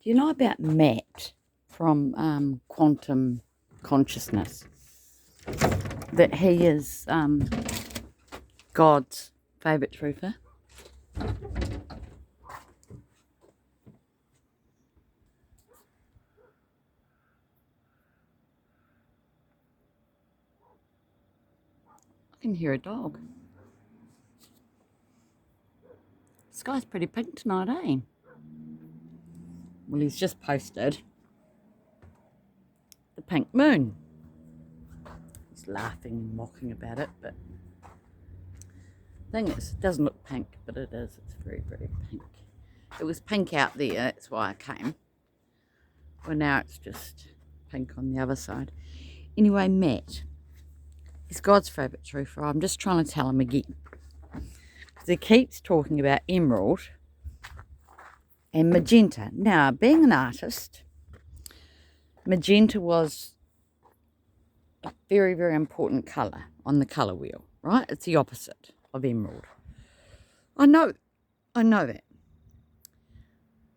Do you know about Matt from Quantum Consciousness? That he is God's favourite truther. I can hear a dog. The sky's pretty pink tonight, eh? Well, he's just posted the pink moon. He's laughing and mocking about it, but the thing is, it doesn't look pink, but it is. It's very, very pink. It was pink out there, that's why I came. Well, now it's just pink on the other side. Anyway, Matt, he's God's favourite truther. I'm just trying to tell him again. Because he keeps talking about emerald and magenta. Now, being an artist, magenta was a very, very important colour on the colour wheel, right? It's the opposite of emerald. I know that.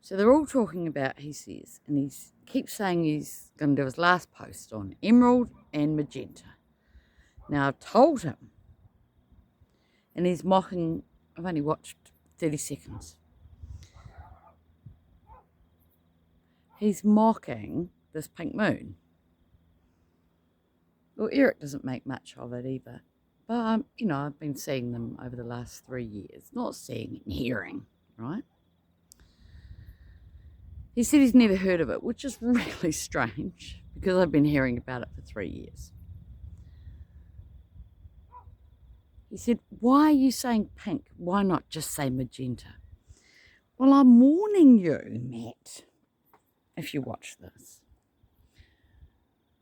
So they're all talking about, he says, and he keeps saying he's going to do his last post on emerald and magenta. Now, I've told him, and he's mocking, I've only watched 30 seconds. He's mocking this pink moon. Well, Eric doesn't make much of it either. But, I've been seeing them over the last 3 years. Not seeing and hearing, right? He said he's never heard of it, which is really strange because I've been hearing about it for 3 years. He said, why are you saying pink? Why not just say magenta? Well, I'm warning you, Matt, if you watch this,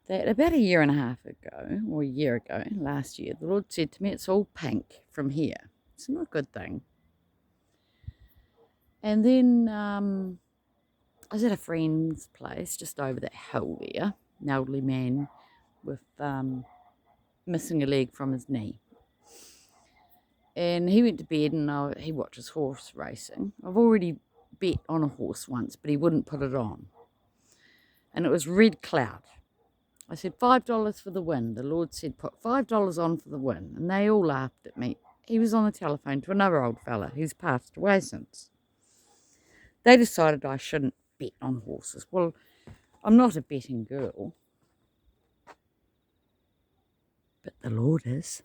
that about a year and a half ago, or a year ago, last year, the Lord said to me, it's all pink from here. It's not a good thing. And then I was at a friend's place just over that hill there, an elderly man with missing a leg from his knee. And he went to bed and he watches horse racing. I've already bet on a horse once, but he wouldn't put it on. And it was Red Cloud. I said, $5 for the win. The Lord said, put $5 on for the win. And they all laughed at me. He was on the telephone to another old fella who's passed away since. They decided I shouldn't bet on horses. Well, I'm not a betting girl. But the Lord is.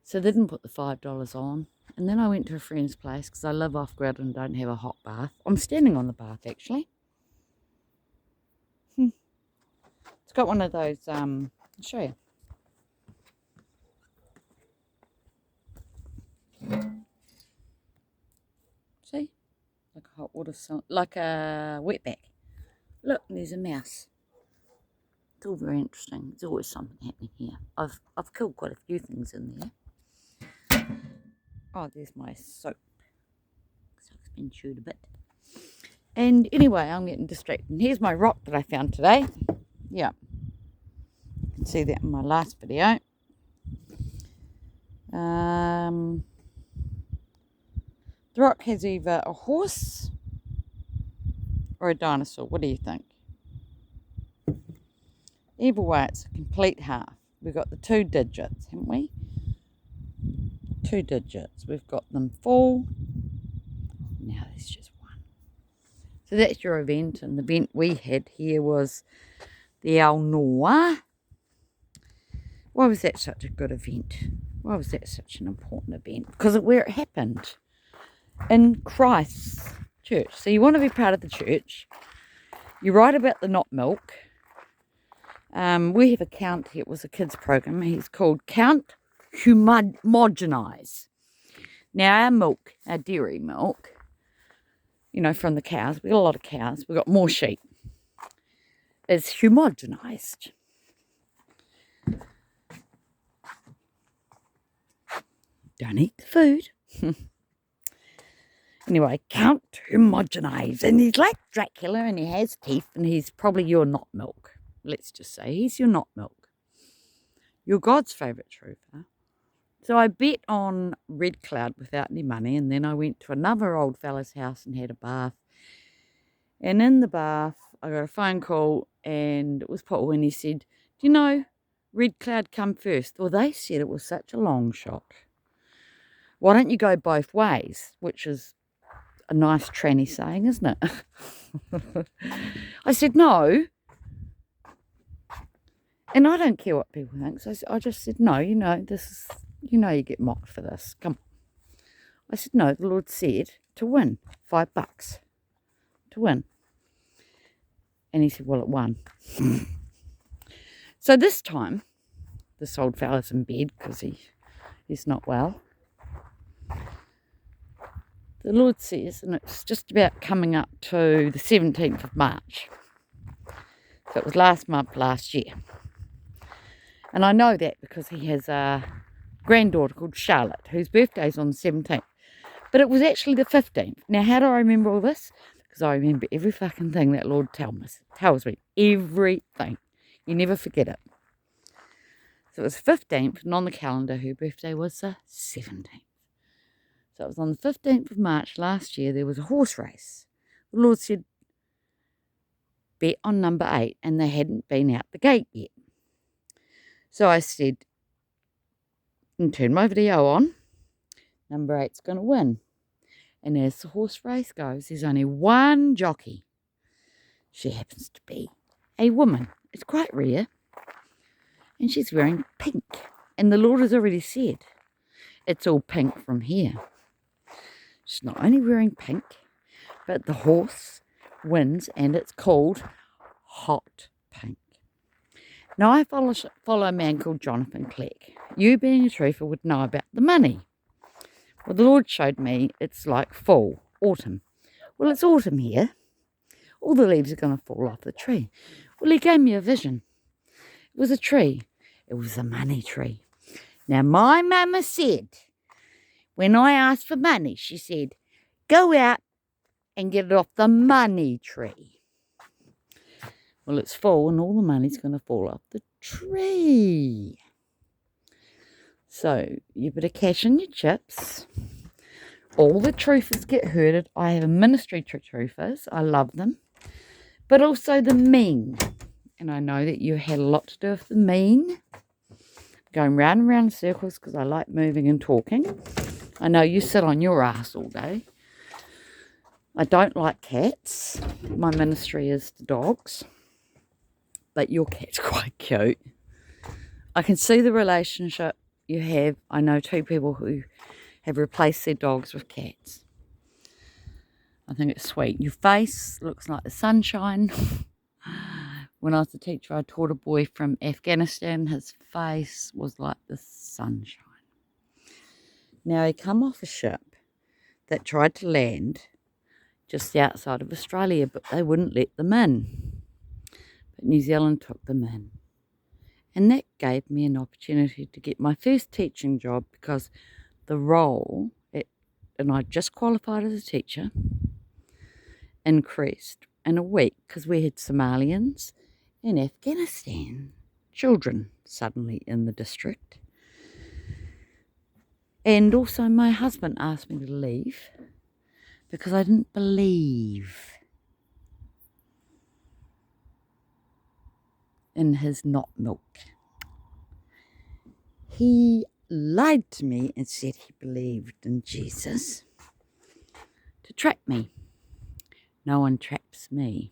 So they didn't put the $5 on. And then I went to a friend's place because I live off-grid and don't have a hot bath. I'm standing on the bath, actually. It's got one of those, I'll show you. See? Like a hot water, like a wetback. Look, there's a mouse. It's all very interesting. There's always something happening here. I've killed quite a few things in there. Oh, there's my soap. Soap's been chewed a bit. And anyway, I'm getting distracted. And here's my rock that I found today. Yeah. You can see that in my last video. The rock has either a horse or a dinosaur. What do you think? Either way, it's a complete half. We've got the 2 digits, haven't we? 2 digits. We've got them full. Now there's just one. So that's your event. And the event we had here was the El Noir. Why was that such a good event? Why was that such an important event? Because of where it happened. In Christ's church. So you want to be part of the church. You write about the not milk. We have a count here. It was a kids program. He's called Count Homogenize. Now our milk, our dairy milk, from the cows, we got a lot of cows, we got more sheep, is homogenized. Don't eat the food. Anyway, Count Homogenize. And he's like Dracula and he has teeth and he's probably your not milk. Let's just say he's your not milk. You're God's favourite truther. So I bet on Red Cloud without any money, and then I went to another old fella's house and had a bath. And in the bath, I got a phone call, and it was Paul, and he said, "Do you know Red Cloud come first?" Well, they said it was such a long shot. Why don't you go both ways? Which is a nice tranny saying, isn't it? I said, no. And I don't care what people think. So I just said, no, this is, you get mocked for this. Come on. I said, no, the Lord said to win $5 to win. And he said, well, it won. So this time, this old fella's in bed because he's not well. The Lord says, and it's just about coming up to the 17th of March. So it was last year. And I know that because he has a granddaughter called Charlotte, whose birthday's on the 17th. But it was actually the 15th. Now, how do I remember all this? Because I remember every fucking thing that Lord tells me. Everything. You never forget it. So it was the 15th, and on the calendar, her birthday was the 17th. So it was on the 15th of March last year, there was a horse race. The Lord said, bet on number 8, and they hadn't been out the gate yet. So I said, and turned my video on, number 8's going to win. And as the horse race goes, there's only one jockey. She happens to be a woman. It's quite rare. And she's wearing pink. And the Lord has already said, it's all pink from here. She's not only wearing pink, but the horse wins, and it's called Hot Pink. Now, I follow a man called Jonathan Clegg. You, being a truther, would know about the money. Well, the Lord showed me it's like fall, autumn. Well, it's autumn here. All the leaves are going to fall off the tree. Well, he gave me a vision. It was a tree. It was a money tree. Now, my mama said, when I asked for money, she said, go out and get it off the money tree. Well, it's fall, and all the money's going to fall off the tree. So you better cash in your chips. All the truthers get herded. I have a ministry to truthers. I love them. But also the mean. And I know that you had a lot to do with the mean. Going round and round in circles because I like moving and talking. I know you sit on your ass all day. I don't like cats. My ministry is to dogs. But your cat's quite cute. I can see the relationship you have. I know 2 people who have replaced their dogs with cats. I think it's sweet. Your face looks like the sunshine. When I was a teacher, I taught a boy from Afghanistan. His face was like the sunshine. Now, he come off a ship that tried to land just outside of Australia, but they wouldn't let them in. But New Zealand took them in. And that gave me an opportunity to get my first teaching job because the role, and I just qualified as a teacher, increased in a week because we had Somalians in Afghanistan, children suddenly in the district. And also my husband asked me to leave because I didn't believe in his not milk. He lied to me and said he believed in Jesus to trap me. No one traps me.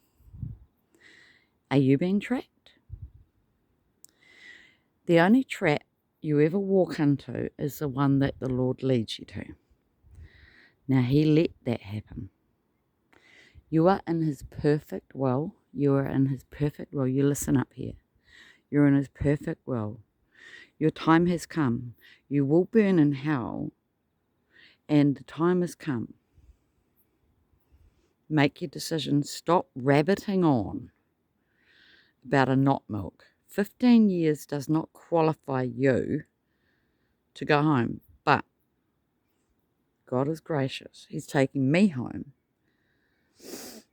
Are you being trapped? The only trap you ever walk into is the one that the Lord leads you to. Now, he let that happen. You are in his perfect will. You are in his perfect will. You listen up here. You're in his perfect will. Your time has come. You will burn in hell, and the time has come. Make your decision. Stop rabbiting on about a not milk. 15 years does not qualify you to go home, but God is gracious. He's taking me home. If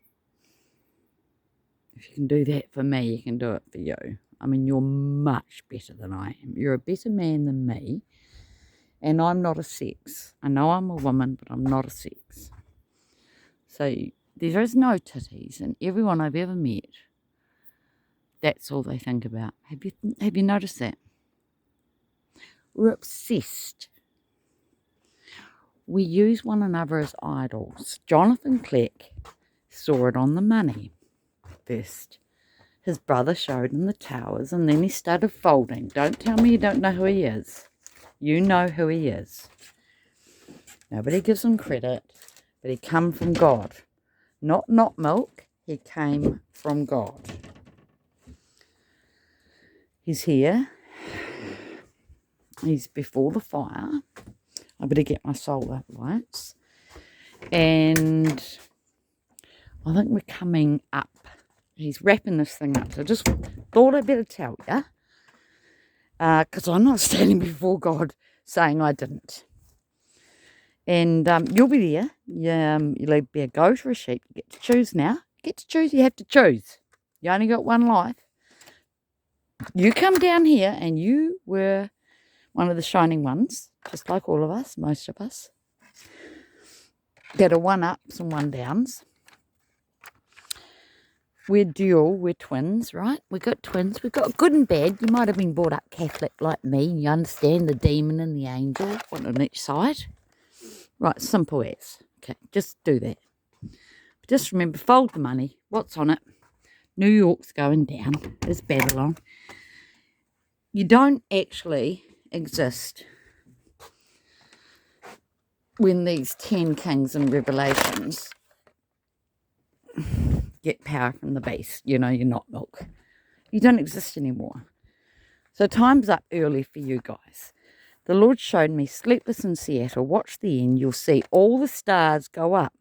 you can do that for me, you can do it for you. I mean, you're much better than I am. You're a better man than me, and I'm not a sex. I know I'm a woman, but I'm not a sex. So there is no titties, and everyone I've ever met, that's all they think about. Have you noticed that? We're obsessed. We use one another as idols. Jonathan Cleck saw it on the money first. His brother showed him the towers, and then he started folding. Don't tell me you don't know who he is. You know who he is. Nobody gives him credit, but he come from God. Not milk, he came from God. He's here. He's before the fire. I better get my solar lights. And I think we're coming up. He's wrapping this thing up. So I just thought I'd better tell you. Because I'm not standing before God saying I didn't. And you'll be there. You'll be a goat or a sheep. You get to choose now. You get to choose. You have to choose. You only got one life. You come down here and you were one of the shining ones, just like all of us, most of us. That are one ups and one downs. We're dual, we're twins, right? We've got twins, we've got good and bad. You might have been brought up Catholic like me, and you understand the demon and the angel, one on each side. Right, simple as. Okay, just do that. Just remember, fold the money. What's on it? New York's going down. It's Babylon. You don't actually exist when these 10 kings and revelations get power from the beast. You know, you're not milk. You don't exist anymore. So time's up early for you guys. The Lord showed me Sleepless in Seattle. Watch the end. You'll see all the stars go up.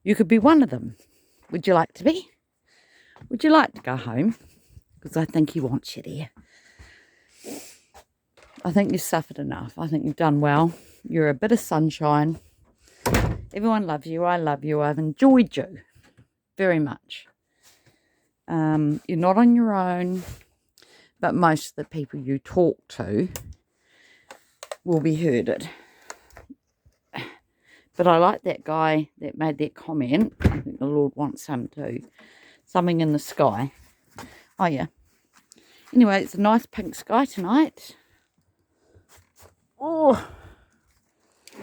You could be one of them. Would you like to be? Would you like to go home? Because I think He wants you there. I think you've suffered enough. I think you've done well. You're a bit of sunshine. Everyone loves you. I love you. I've enjoyed you very much. You're not on your own, but most of the people you talk to will be herded. But I like that guy that made that comment. I think the Lord wants him too. Something in the sky. Oh, yeah. Anyway, it's a nice pink sky tonight. Oh,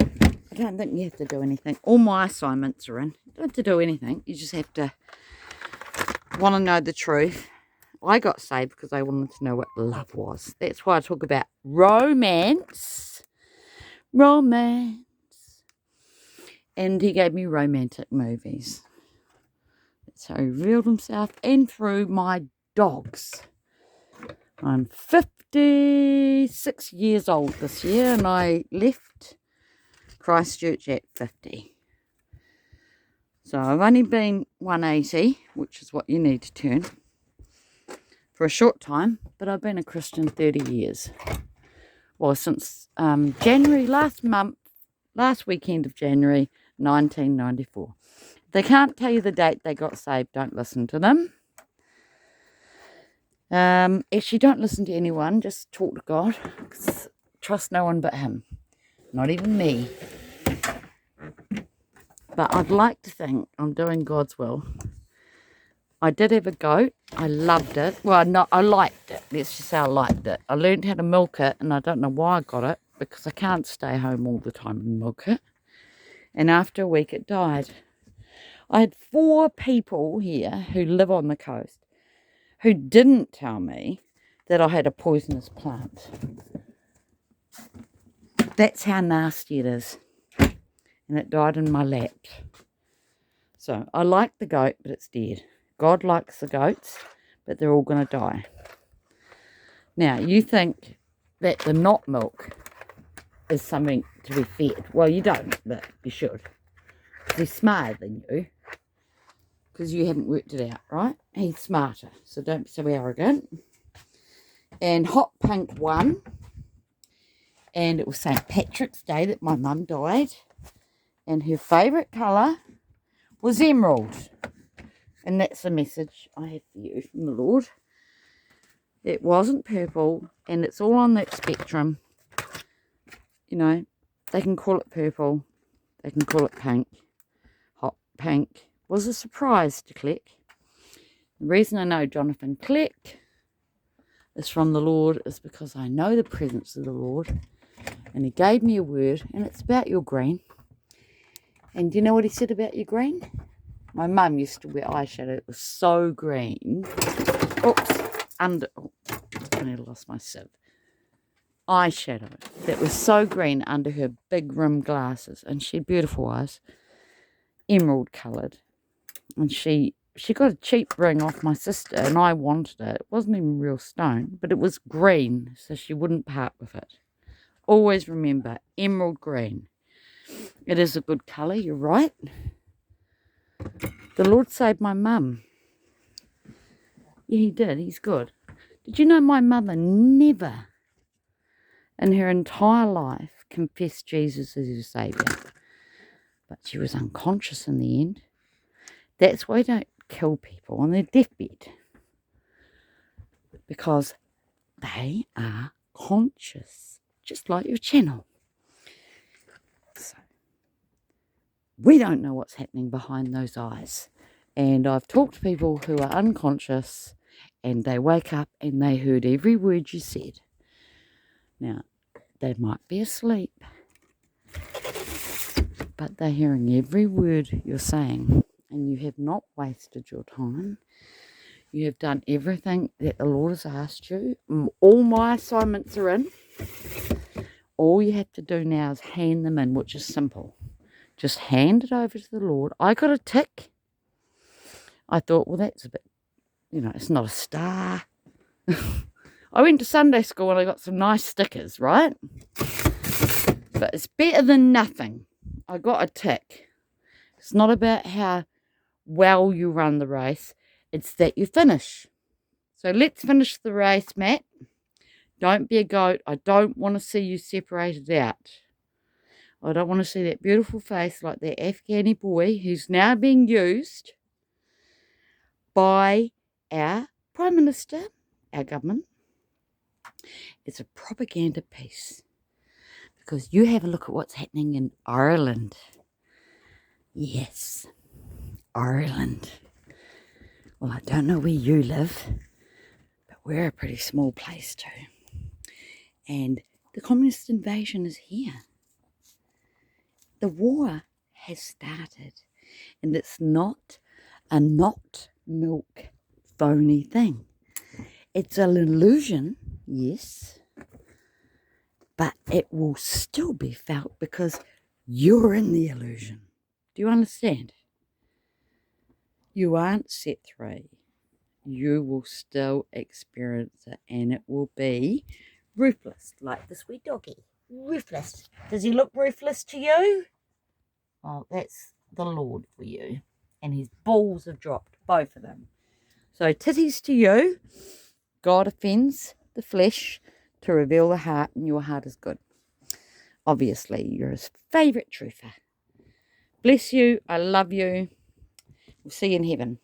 I don't think you have to do anything. All my assignments are in. You don't have to do anything. You just have to want to know the truth. I got saved because I wanted to know what love was. That's why I talk about romance. Romance. And He gave me romantic movies. That's how He revealed Himself, and through my dogs. I'm 56 years old this year, and I left Christchurch at 50. So I've only been 180, which is what you need to turn, for a short time, but I've been a Christian 30 years. Well, since January last weekend of January 1994. If they can't tell you the date they got saved, don't listen to them. Actually, don't listen to anyone, just talk to God. Trust no one but Him, not even me. But I'd like to think I'm doing God's will. I did have a goat. I loved it. Well, I liked it. Let's just say I liked it. I learned how to milk it, and I don't know why I got it, because I can't stay home all the time and milk it. And after a week, it died. I had 4 people here who live on the coast who didn't tell me that I had a poisonous plant. That's how nasty it is. And it died in my lap. So I like the goat, but it's dead. God likes the goats, but they're all going to die. Now, you think that the not milk is something to be fed. Well, you don't, but you should. He's smarter than you, because you haven't worked it out, right? He's smarter, so don't be so arrogant. And hot pink won, and it was St. Patrick's Day that my mum died, and her favourite colour was emerald. And that's the message I have for you from the Lord. It wasn't purple, and it's all on that spectrum. You know, they can call it purple, they can call it pink, hot pink, was a surprise to Click. The reason I know Jonathan Click is from the Lord is because I know the presence of the Lord, and he gave me a word, and it's about your green. And do you know what he said about your green? My mum used to wear eyeshadow. It was so green. Oops, I nearly lost my sieve. Eyeshadow that was so green under her big rimmed glasses, and she had beautiful eyes, emerald coloured. And she got a cheap ring off my sister, and I wanted it. It wasn't even real stone, but it was green, so she wouldn't part with it. Always remember, emerald green. It is a good colour, you're right. The Lord saved my mum. Yeah, he did. He's good. Did you know my mother never in her entire life confessed Jesus as her saviour? But she was unconscious in the end. That's why you don't kill people on their deathbed. Because they are conscious. Just like your channel. So, we don't know what's happening behind those eyes. And I've talked to people who are unconscious and they wake up and they heard every word you said. Now, they might be asleep, but they're hearing every word you're saying. And you have not wasted your time. You have done everything that the Lord has asked you. All my assignments are in. All you have to do now is hand them in, which is simple. Just hand it over to the Lord. I got a tick. I thought, well, that's a bit, it's not a star. I went to Sunday school and I got some nice stickers, right? But it's better than nothing. I got a tick. It's not about how well you run the race. It's that you finish. So let's finish the race, Matt. Don't be a goat. I don't want to see you separated out. I don't want to see that beautiful face like that Afghani boy who's now being used by our Prime Minister, our government. It's a propaganda piece. Because you have a look at what's happening in Ireland. Yes, Ireland. Well, I don't know where you live, but we're a pretty small place too. And the communist invasion is here. The war has started. And it's not a not milk phony thing. It's an illusion, yes, but it will still be felt because you're in the illusion. Do you understand? You aren't set free. You will still experience it, and it will be ruthless, like this wee doggy. Ruthless. Does he look ruthless to you? Well, that's the Lord for you. And his balls have dropped, both of them. So titties to you. God offends the flesh to reveal the heart, and your heart is good. Obviously, you're his favourite truther. Bless you. I love you. We'll see you in heaven.